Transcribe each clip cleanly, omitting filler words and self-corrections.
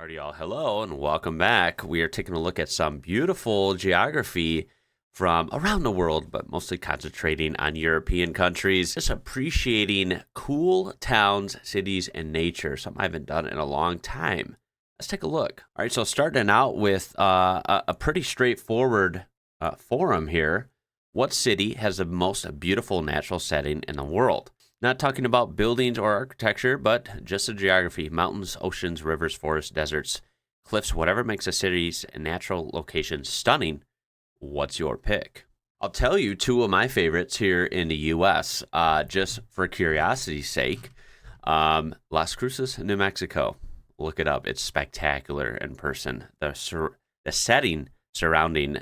Alrighty, y'all. Hello and welcome back. We are taking a look at some beautiful geography from around the world, but mostly concentrating on European countries. Just appreciating cool towns, cities, and nature. Something I haven't done in a long time. Let's take a look. All right, so starting out with a pretty straightforward forum here. What city has the most beautiful natural setting in the world? Not talking about buildings or architecture, but just the geography. Mountains, oceans, rivers, forests, deserts, cliffs, whatever makes a city's natural location stunning. What's your pick? I'll tell you two of my favorites here in the U.S., just for curiosity's sake. Las Cruces, New Mexico. Look it up. It's spectacular in person. The setting surrounding,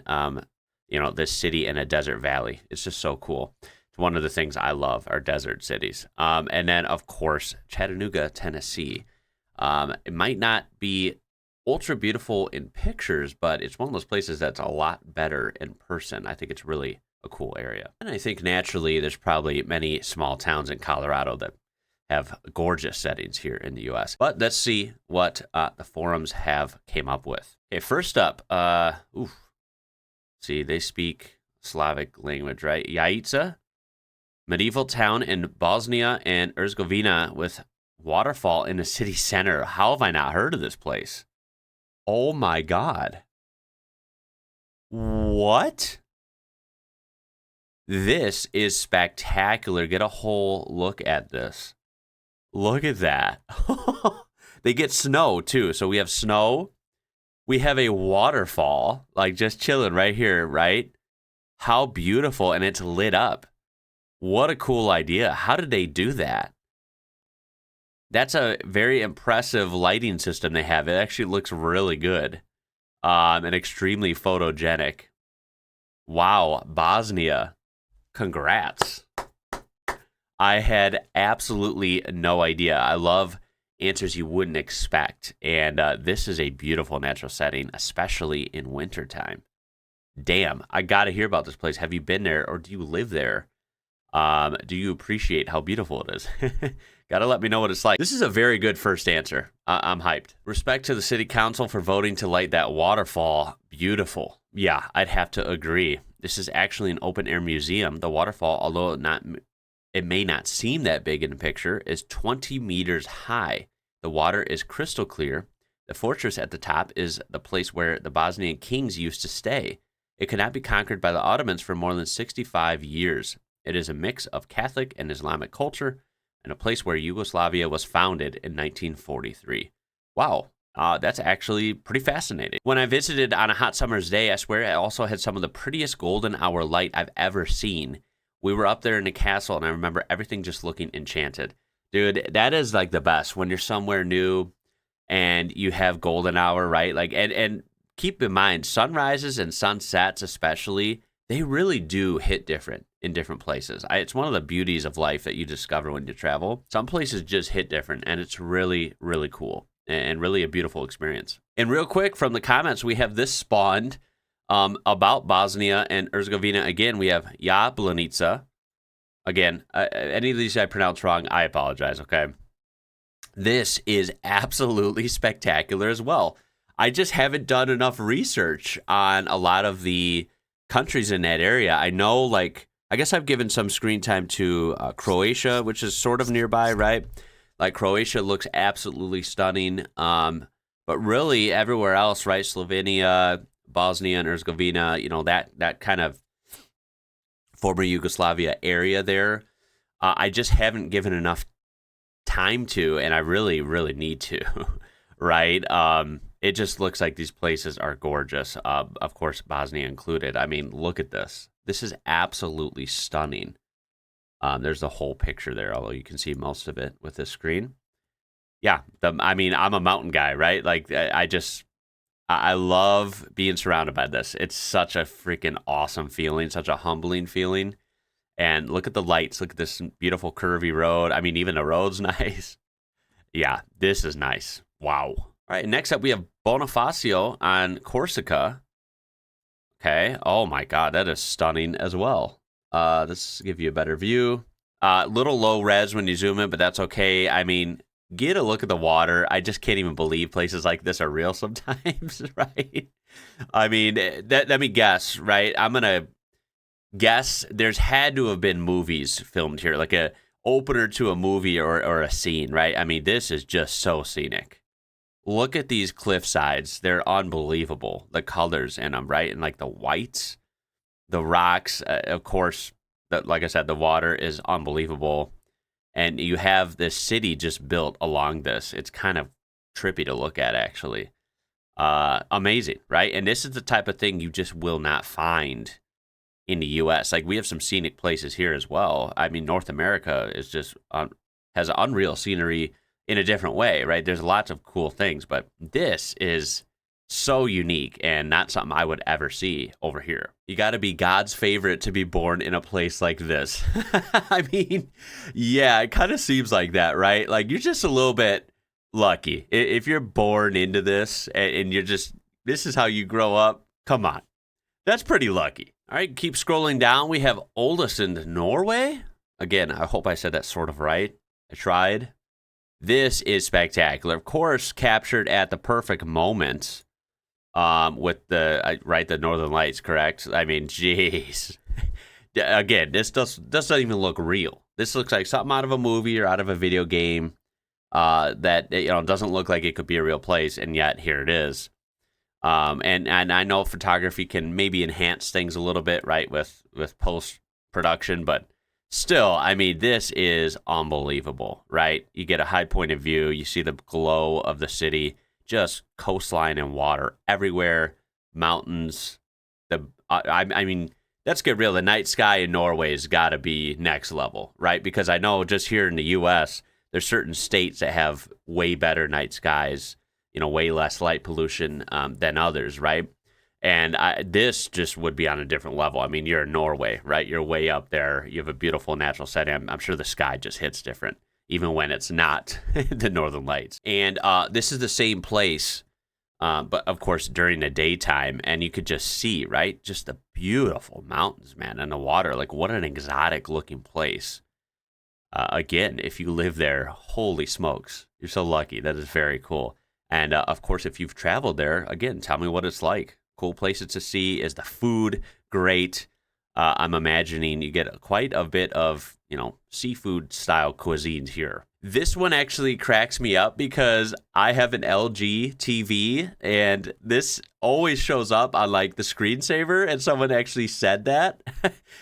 this city in a desert valley. It's just so cool. One of the things I love are desert cities. And then, of course, Chattanooga, Tennessee. It might not be ultra beautiful in pictures, but it's one of those places that's a lot better in person. I think it's really a cool area. And I think naturally there's probably many small towns in Colorado that have gorgeous settings here in the U.S. But let's see what the forums have came up with. Okay, first up, see, they speak Slavic language, right? Jajce. Medieval town in Bosnia and Herzegovina with waterfall in the city center. How have I not heard of this place? Oh my God. What? This is spectacular. Get a whole look at this. Look at that. They get snow too. So we have snow. We have a waterfall, like just chilling right here, right? How beautiful. And it's lit up. What a cool idea. How did they do that? That's a very impressive lighting system they have. It actually looks really good and extremely photogenic. Wow, Bosnia. Congrats. I had absolutely no idea. I love answers you wouldn't expect. And this is a beautiful natural setting, especially in wintertime. Damn, I got to hear about this place. Have you been there or do you live there? Do you appreciate how beautiful it is? Gotta let me know what it's like. This is a very good first answer. I'm hyped. Respect to the city council for voting to light that waterfall. Beautiful. Yeah, I'd have to agree. This is actually an open air museum. The waterfall, although it may not seem that big in the picture, is 20 meters high. The water is crystal clear. The fortress at the top is the place where the Bosnian kings used to stay. It could not be conquered by the Ottomans for more than 65 years. It is a mix of Catholic and Islamic culture and a place where Yugoslavia was founded in 1943. Wow, that's actually pretty fascinating. When I visited on a hot summer's day, I swear it also had some of the prettiest golden hour light I've ever seen. We were up there in the castle, and I remember everything just looking enchanted. Dude, that is like the best when you're somewhere new and you have golden hour, right? Like, and keep in mind, sunrises and sunsets especially, they really do hit different in different places. It's one of the beauties of life that you discover when you travel. Some places just hit different, and it's really, really cool and really a beautiful experience. And real quick, from the comments, we have this spawned about Bosnia and Herzegovina. Again, we have Jablanica. Again, any of these I pronounce wrong, I apologize, okay? This is absolutely spectacular as well. I just haven't done enough research on a lot of the countries in that area. I know, like, I guess I've given some screen time to Croatia, which is sort of nearby, right? Like, Croatia looks absolutely stunning. But really everywhere else, right? Slovenia, Bosnia and Herzegovina, that kind of former Yugoslavia area there. I just haven't given enough time to, and I really, really need to, right? It just looks like these places are gorgeous. Of course, Bosnia included. I mean, look at this. This is absolutely stunning. There's the whole picture there, although you can see most of it with this screen. Yeah, I'm a mountain guy, right? Like, I love being surrounded by this. It's such a freaking awesome feeling, such a humbling feeling. And look at the lights. Look at this beautiful curvy road. I mean, even the road's nice. Yeah, this is nice. Wow. All right, next up we have Bonifacio on Corsica. Okay. Oh my God, that is stunning as well. Let's give you a better view. Little low res when you zoom in, but that's okay. I mean, get a look at the water. I just can't even believe places like this are real sometimes, right? I mean, let me guess, right? I'm gonna guess there's had to have been movies filmed here, like a opener to a movie or a scene, right? I mean, this is just so scenic. Look at these cliff sides. They're unbelievable. The colors in them, right? And like the whites, the rocks, of course, like I said, the water is unbelievable. And you have this city just built along this. It's kind of trippy to look at, actually. Amazing, right? And this is the type of thing you just will not find in the U.S. Like, we have some scenic places here as well. I mean, North America is just has unreal scenery in a different way, right? There's lots of cool things, but this is so unique and not something I would ever see over here. You got to be God's favorite to be born in a place like this. I mean, yeah, it kind of seems like that, right? Like, you're just a little bit lucky if you're born into this and you're just, this is how you grow up. Come on, that's pretty lucky. All right, keep scrolling down. We have oldest in Norway. Again, I hope I said that sort of right. I tried. This is spectacular. Of course, captured at the perfect moment with the Northern Lights, correct? I mean, jeez. Again, this doesn't even look real. This looks like something out of a movie or out of a video game that doesn't look like it could be a real place, and yet here it is. And I know photography can maybe enhance things a little bit, right, with post production, but still, I mean, this is unbelievable, right? You get a high point of view, you see the glow of the city, just coastline and water everywhere, mountains. I mean, let's get real. The night sky in Norway has got to be next level, right? Because I know just here in the U.S., there's certain states that have way better night skies, way less light pollution than others, right? And this just would be on a different level. I mean, you're in Norway, right? You're way up there. You have a beautiful natural setting. I'm sure the sky just hits different, even when it's not the Northern Lights. And this is the same place, but of course during the daytime, and you could just see, right? Just the beautiful mountains, man, and the water. Like, what an exotic looking place. Again, if you live there, holy smokes, you're so lucky. That is very cool. And of course, if you've traveled there, again, tell me what it's like. Cool places to see. Is the food great? I'm imagining you get quite a bit of, seafood style cuisines here. This one actually cracks me up because I have an LG TV and this always shows up on like the screensaver, and someone actually said that.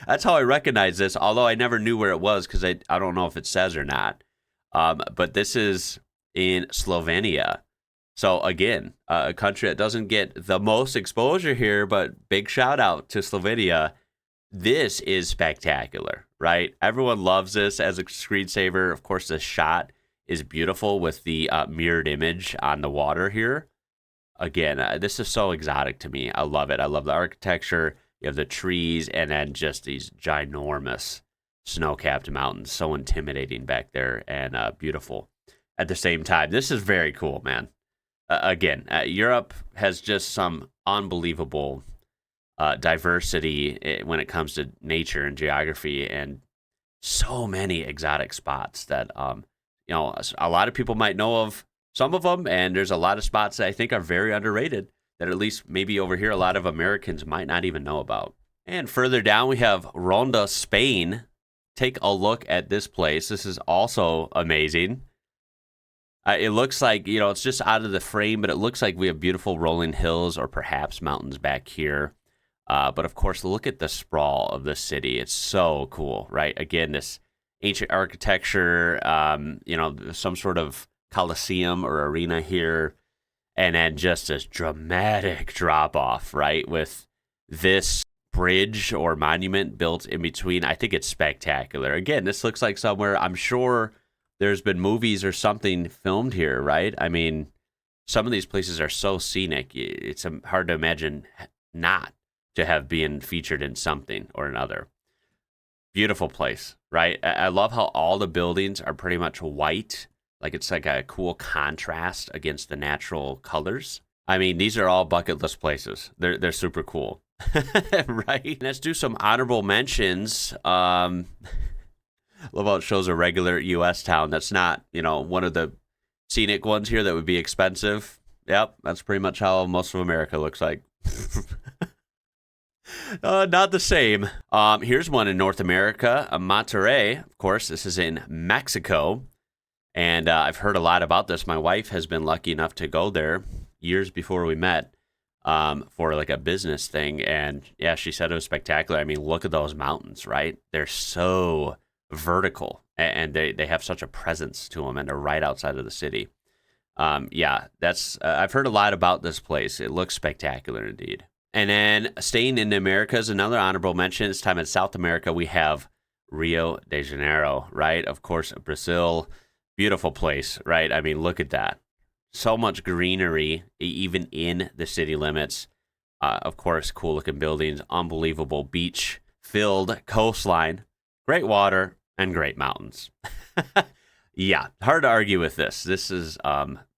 That's how I recognize this, although I never knew where it was because I don't know if it says or not. But this is in Slovenia. So again, a country that doesn't get the most exposure here, but big shout out to Slovenia. This is spectacular, right? Everyone loves this as a screensaver. Of course, the shot is beautiful with the mirrored image on the water here. Again, this is so exotic to me. I love it. I love the architecture. You have the trees and then just these ginormous snow-capped mountains. So intimidating back there and beautiful at the same time. This is very cool, man. Again, Europe has just some unbelievable diversity when it comes to nature and geography, and so many exotic spots that a lot of people might know of some of them, and there's a lot of spots that I think are very underrated that at least maybe over here a lot of Americans might not even know about. And further down we have Ronda, Spain. Take a look at this place. This is also amazing. It looks like, it's just out of the frame, but it looks like we have beautiful rolling hills or perhaps mountains back here. But of course, look at the sprawl of this city. It's so cool, right? Again, this ancient architecture, some sort of coliseum or arena here. And then just this dramatic drop off, right? With this bridge or monument built in between. I think it's spectacular. Again, this looks like somewhere, I'm sure there's been movies or something filmed here, right? I mean, some of these places are so scenic. It's hard to imagine not to have been featured in something or another. Beautiful place, right? I love how all the buildings are pretty much white. Like, it's like a cool contrast against the natural colors. I mean, these are all bucket list places. They're super cool, right? Let's do some honorable mentions. Love how it shows a regular U.S. town that's not, one of the scenic ones here that would be expensive. Yep, that's pretty much how most of America looks like. Not the same. Here's one in North America, Monterrey. Of course, this is in Mexico. And I've heard a lot about this. My wife has been lucky enough to go there years before we met for like a business thing. And yeah, she said it was spectacular. I mean, look at those mountains, right? They're so vertical and they have such a presence to them, and they're right outside of the city. Yeah, that's I've heard a lot about this place. It looks spectacular indeed. And then staying in the Americas, another honorable mention. This time in South America, we have Rio de Janeiro, right? Of course, Brazil, beautiful place, right? I mean, look at that. So much greenery, even in the city limits. Of course, cool looking buildings, unbelievable beach-filled coastline, great water, and great mountains. Yeah, hard to argue with this. This is,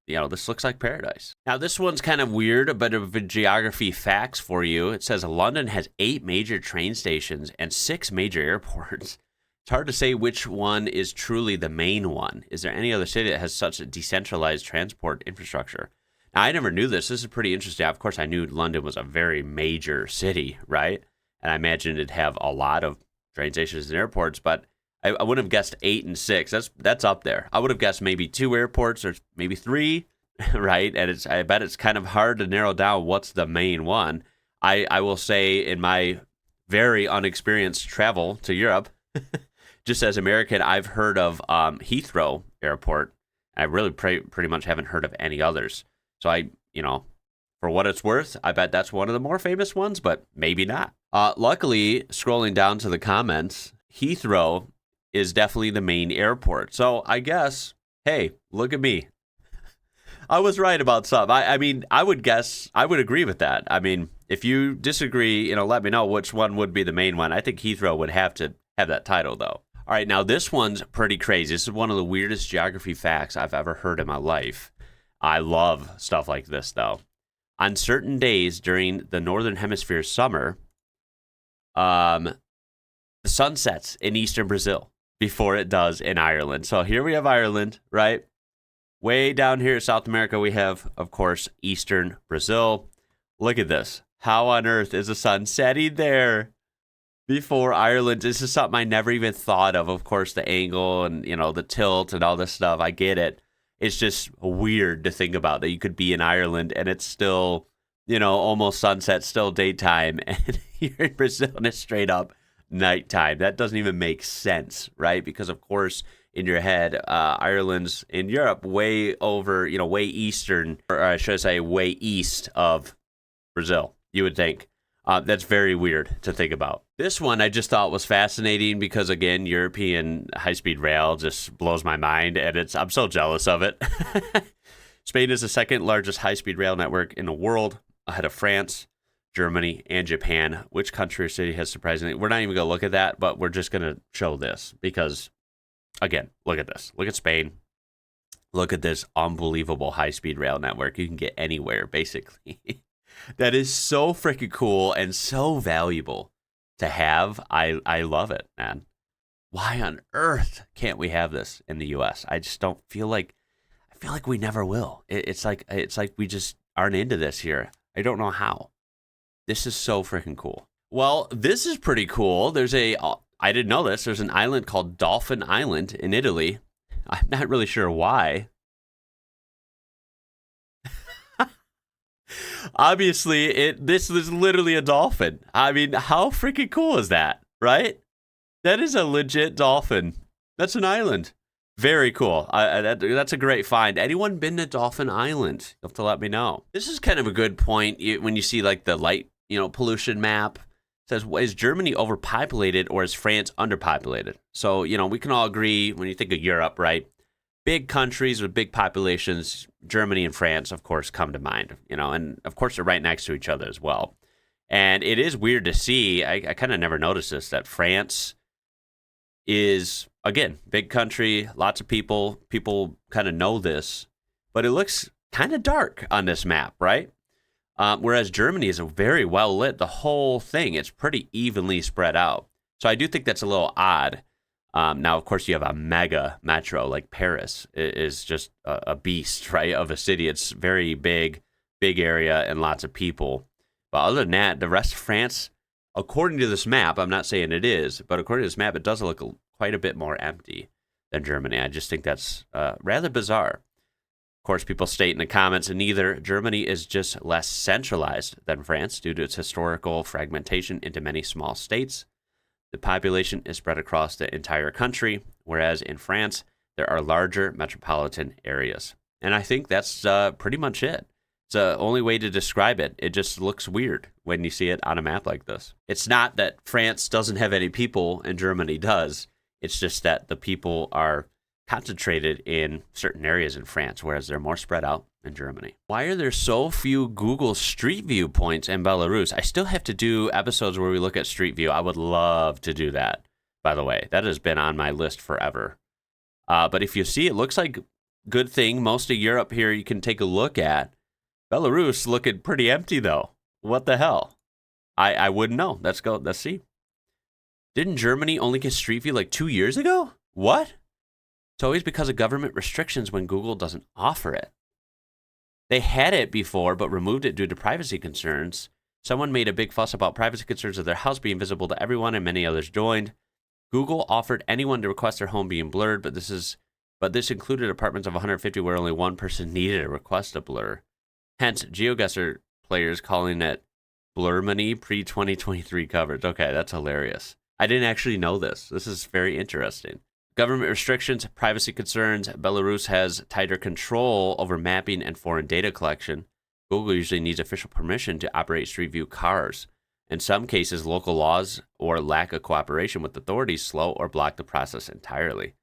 this looks like paradise. Now, this one's kind of weird, but of geography facts for you. It says London has 8 major train stations and 6 major airports. It's hard to say which one is truly the main one. Is there any other city that has such a decentralized transport infrastructure? Now, I never knew this. This is pretty interesting. Of course, I knew London was a very major city, right? And I imagined it'd have a lot of train stations and airports, but I wouldn't have guessed 8 and 6. That's up there. I would have guessed maybe 2 airports or maybe 3, right? And I bet it's kind of hard to narrow down what's the main one. I will say in my very unexperienced travel to Europe, just as American, I've heard of Heathrow Airport. I really pretty much haven't heard of any others. So for what it's worth, I bet that's one of the more famous ones, but maybe not. Luckily, scrolling down to the comments, Heathrow is definitely the main airport. So I guess, hey, look at me. I was right about some. I mean, I would agree with that. I mean, if you disagree, let me know which one would be the main one. I think Heathrow would have to have that title, though. All right, now this one's pretty crazy. This is one of the weirdest geography facts I've ever heard in my life. I love stuff like this, though. On certain days during the Northern Hemisphere summer, the sun sets in eastern Brazil before it does in Ireland. So here we have Ireland, right? Way down here in South America, we have, of course, eastern Brazil. Look at this. How on earth is the sun setting there before Ireland? This is something I never even thought of. Of course, the angle and, the tilt and all this stuff. I get it. It's just weird to think about that you could be in Ireland and it's still, almost sunset, still daytime. And you're in Brazil and it's straight up nighttime. That doesn't even make sense, right? Because, of course, in your head, Ireland's in Europe, way over, way eastern, or I should say way east of Brazil, you would think. That's very weird to think about. This one I just thought was fascinating because, again, European high-speed rail just blows my mind, and I'm so jealous of it. Spain is the second largest high-speed rail network in the world, ahead of France, Germany, and Japan. Which country or city has surprisingly... We're not even going to look at that, but we're just going to show this because, again, look at this. Look at Spain. Look at this unbelievable high-speed rail network. You can get anywhere, basically. That is so freaking cool and so valuable to have. I love it, man. Why on earth can't we have this in the U.S.? I just don't feel like... I feel like we never will. It's like we just aren't into this here. I don't know how. This is so freaking cool. Well, this is pretty cool. I didn't know this. There's an island called Dolphin Island in Italy. I'm not really sure why. Obviously, this is literally a dolphin. I mean, how freaking cool is that, right? That is a legit dolphin. That's an island. Very cool. That's a great find. Anyone been to Dolphin Island? You'll have to let me know. This is kind of a good point when you see like the light, pollution map. It says, is Germany overpopulated or is France underpopulated? So, we can all agree when you think of Europe, right? Big countries with big populations, Germany and France, of course, come to mind, and of course they're right next to each other as well. And it is weird to see, I kind of never noticed this, that France is, again, big country, lots of people kind of know this, but it looks kind of dark on this map, right? Whereas Germany is very well lit, the whole thing, it's pretty evenly spread out. So I do think that's a little odd. Now, of course, you have a mega metro like Paris is just a beast, right, of a city. It's very big area and lots of people. But other than that, the rest of France, according to this map, I'm not saying it is, but according to this map, it does look quite a bit more empty than Germany. I just think that's rather bizarre. Of course, people state in the comments that neither Germany is just less centralized than France due to its historical fragmentation into many small states. The population is spread across the entire country, whereas in France, there are larger metropolitan areas. And I think that's pretty much it. It's the only way to describe it. It just looks weird when you see it on a map like this. It's not that France doesn't have any people and Germany does. It's just that the people are concentrated in certain areas in France, whereas they're more spread out in Germany. Why are there so few Google Street View points in Belarus? I still have to do episodes where we look at Street View. I would love to do that, by the way. That has been on my list forever. But if you see, it looks like good thing. Most of Europe here you can take a look at. Belarus looking pretty empty, though. What the hell? I wouldn't know. Let's go. Let's see. Didn't Germany only get Street View like 2 years ago? What? It's always because of government restrictions when Google doesn't offer it. They had it before, but removed it due to privacy concerns. Someone made a big fuss about privacy concerns of their house being visible to everyone, and many others joined. Google offered anyone to request their home being blurred, but this included apartments of 150 where only one person needed to request a blur. Hence, GeoGuessr players calling it Blurmony pre-2023 coverage. Okay, that's hilarious. I didn't actually know this. This is very interesting. Government restrictions, privacy concerns. Belarus has tighter control over mapping and foreign data collection. Google usually needs official permission to operate Street View cars. In some cases, local laws or lack of cooperation with authorities slow or block the process entirely.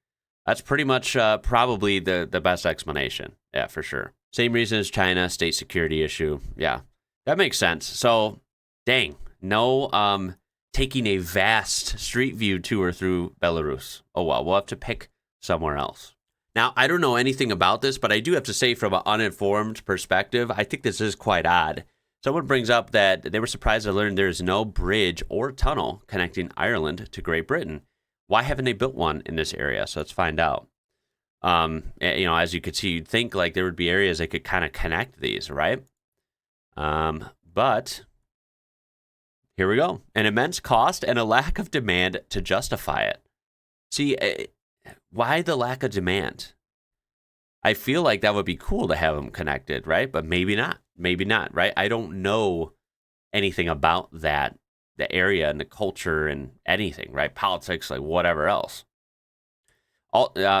That's pretty much probably the best explanation. Yeah, for sure. Same reason as China, state security issue. Yeah, that makes sense. So, dang, no taking a vast Street View tour through Belarus. Oh, well, we'll have to pick somewhere else. Now, I don't know anything about this, but I do have to say from an uninformed perspective, I think this is quite odd. Someone brings up that they were surprised to learn there is no bridge or tunnel connecting Ireland to Great Britain. Why haven't they built one in this area? So let's find out. As you could see, you'd think like there would be areas that could kind of connect these, right? But here we go. An immense cost and a lack of demand to justify it. See, why the lack of demand? I feel like that would be cool to have them connected, right? But maybe not. Maybe not, right? I don't know anything about that, the area and the culture and anything, right? Politics, like whatever else.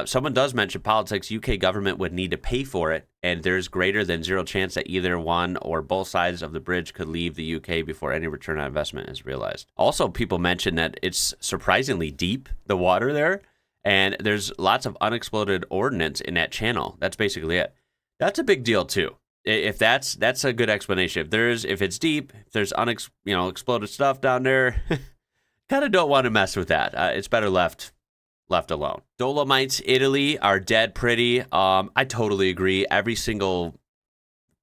Someone does mention politics. UK government would need to pay for it, and there's greater than zero chance that either one or both sides of the bridge could leave the UK before any return on investment is realized. Also, people mention that it's surprisingly deep, the water there, and there's lots of unexploded ordnance in that channel. That's basically it. That's a big deal too. If that's a good explanation. If it's deep, if there's exploded stuff down there, kind of don't want to mess with that. It's better left alone. Dolomites, Italy are dead pretty. I totally agree. Every single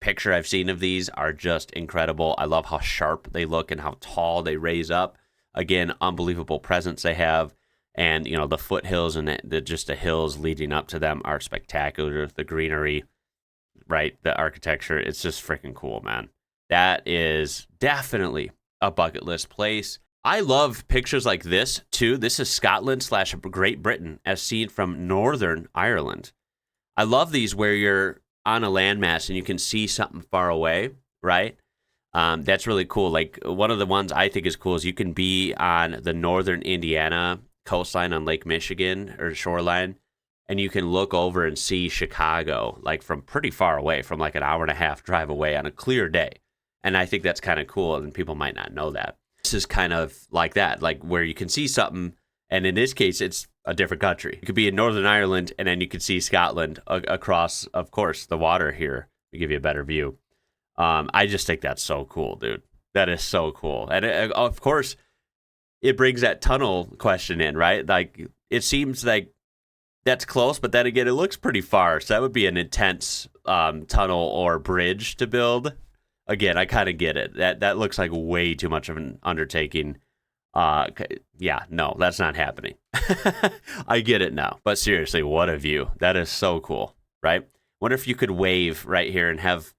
picture I've seen of these are just incredible. I love how sharp they look and how tall they raise up. Again, unbelievable presence they have. And, the foothills and the hills leading up to them are spectacular. The greenery, right? The architecture, it's just freaking cool, man. That is definitely a bucket list place. I love pictures like this, too. This is Scotland/Great Britain as seen from Northern Ireland. I love these where you're on a landmass and you can see something far away, right? That's really cool. Like, one of the ones I think is cool is you can be on the northern Indiana coastline on Lake Michigan or shoreline, and you can look over and see Chicago, like from pretty far away, from like an hour and a half drive away on a clear day. And I think that's kind of cool, and people might not know that. This is kind of like that, like where you can see something, and in this case, it's a different country. You could be in Northern Ireland, and then you could see Scotland across, of course, the water here to give you a better view. I just think that's so cool, dude. That is so cool. And of course, it brings that tunnel question in, right? Like, it seems like that's close, but then again, it looks pretty far. So that would be an intense tunnel or bridge to build. Again, I kind of get it. That looks like way too much of an undertaking. Yeah, no, that's not happening. I get it now. But seriously, what a view. That is so cool, right? Wonder if you could wave right here and have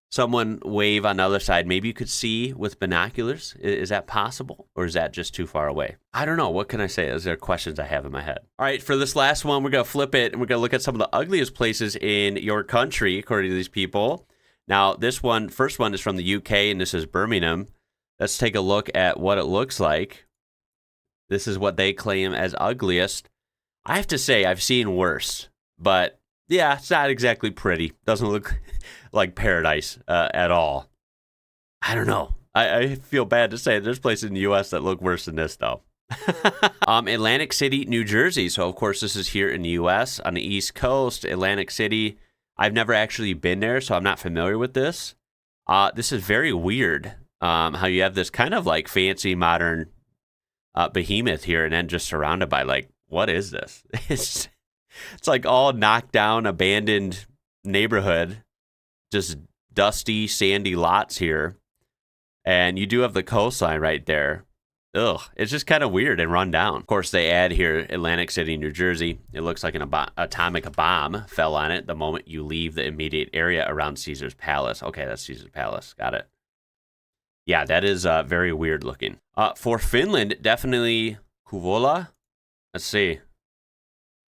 someone wave on the other side. Maybe you could see with binoculars. Is that possible? Or is that just too far away? I don't know. What can I say? Those are questions I have in my head. All right, for this last one, we're going to flip it, and we're going to look at some of the ugliest places in your country, according to these people. Now, first one is from the UK, and this is Birmingham. Let's take a look at what it looks like. This is what they claim as ugliest. I have to say, I've seen worse, but yeah, it's not exactly pretty. Doesn't look like paradise at all. I don't know. I feel bad to say there's places in the U.S. that look worse than this, though. Atlantic City, New Jersey. So, of course, this is here in the U.S. on the East Coast. Atlantic City. I've never actually been there, so I'm not familiar with this. This is very weird. How you have this kind of like fancy modern behemoth here, and then just surrounded by like, what is this? It's like all knocked down, abandoned neighborhood, just dusty, sandy lots here. And you do have the coastline right there. Ugh, it's just kind of weird and run down. Of course, they add here Atlantic City, New Jersey. It looks like an atomic bomb fell on it the moment you leave the immediate area around Caesar's Palace. Okay, that's Caesar's Palace. Got it. Yeah, that is very weird looking. For Finland, definitely Kouvola. Let's see.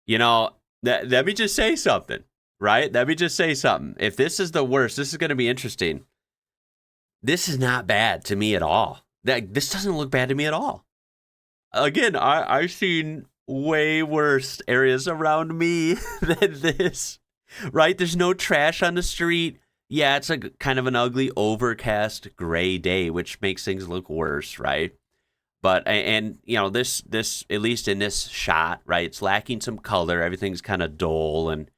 You know, let me just say something, right? Let me just say something. If this is the worst, this is going to be interesting. This is not bad to me at all. This doesn't look bad to me at all. Again, I've seen way worse areas around me than this, right? There's no trash on the street. Yeah, it's a kind of an ugly, overcast, gray day, which makes things look worse, right? But, and you know, this, at least in this shot, right, it's lacking some color. Everything's kind of dull and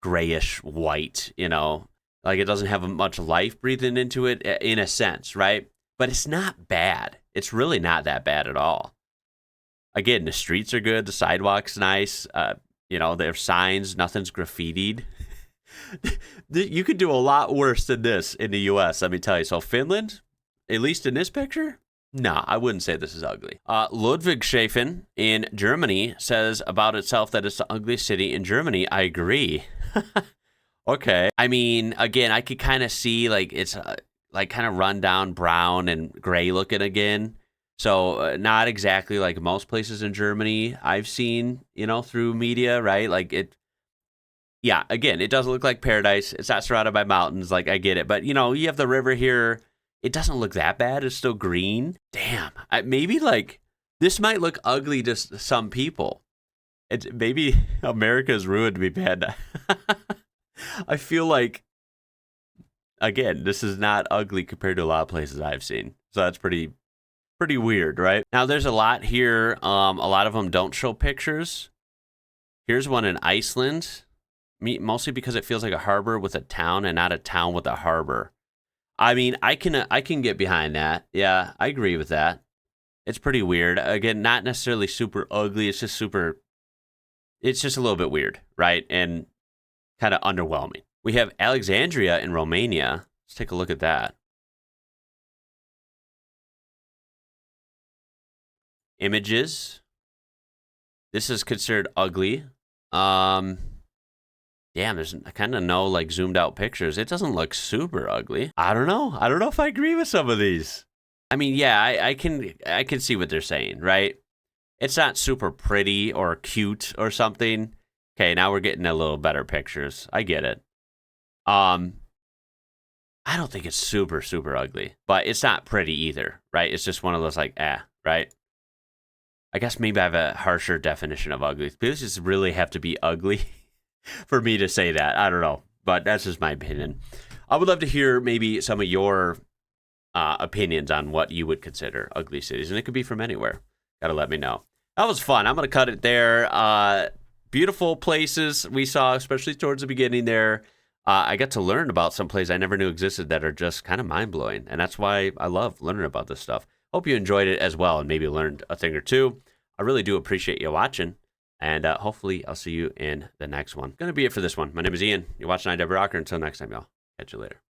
grayish white, you know, like it doesn't have much life breathing into it in a sense, right? But it's not bad. It's really not that bad at all. Again, the streets are good. The sidewalk's nice. You know, there's signs. Nothing's graffitied. You could do a lot worse than this in the U.S., let me tell you. So Finland, at least in this picture, no, I wouldn't say this is ugly. Ludwigshafen in Germany says about itself that it's the ugliest city in Germany. I agree. Okay. I mean, again, I could kind of see like it's like kind of run down brown and gray looking again. So not exactly like most places in Germany I've seen, you know, through media, right? Like it. Yeah, again, it doesn't look like paradise. It's not surrounded by mountains. Like, I get it. But, you know, you have the river here. It doesn't look that bad. It's still green. Damn. Maybe, like, this might look ugly to some people. Maybe America's ruined me bad. I feel like, again, this is not ugly compared to a lot of places I've seen. So that's pretty weird, right? Now, there's a lot here. A lot of them don't show pictures. Here's one in Iceland. Mostly because it feels like a harbor with a town and not a town with a harbor. I mean, I can get behind that. Yeah, I agree with that. It's pretty weird. Again, not necessarily super ugly. It's just a little bit weird, right? And kind of underwhelming. We have Alexandria in Romania. Let's take a look at that. Images. This is considered ugly. Damn, there's kind of no like zoomed out pictures. It doesn't look super ugly. I don't know if I agree with some of these. I mean, yeah, I can see what they're saying, right? It's not super pretty or cute or something. Okay, now we're getting a little better pictures. I get it. I don't think it's super ugly, but it's not pretty either, right? It's just one of those like, right? I guess maybe I have a harsher definition of ugly. Places really have to be ugly for me to say that. I don't know, but that's just my opinion. I would love to hear maybe some of your opinions on what you would consider ugly cities, and it could be from anywhere. Gotta let me know. That was fun. I'm gonna cut it there. Beautiful places we saw, especially towards the beginning there. I got to learn about some places I never knew existed that are just kind of mind-blowing, and that's why I love learning about this stuff. Hope you enjoyed it as well and maybe learned a thing or two. I really do appreciate you watching. And hopefully I'll see you in the next one. Gonna be it for this one. My name is Ian. You're watching IWrocker. Until next time, y'all. Catch you later.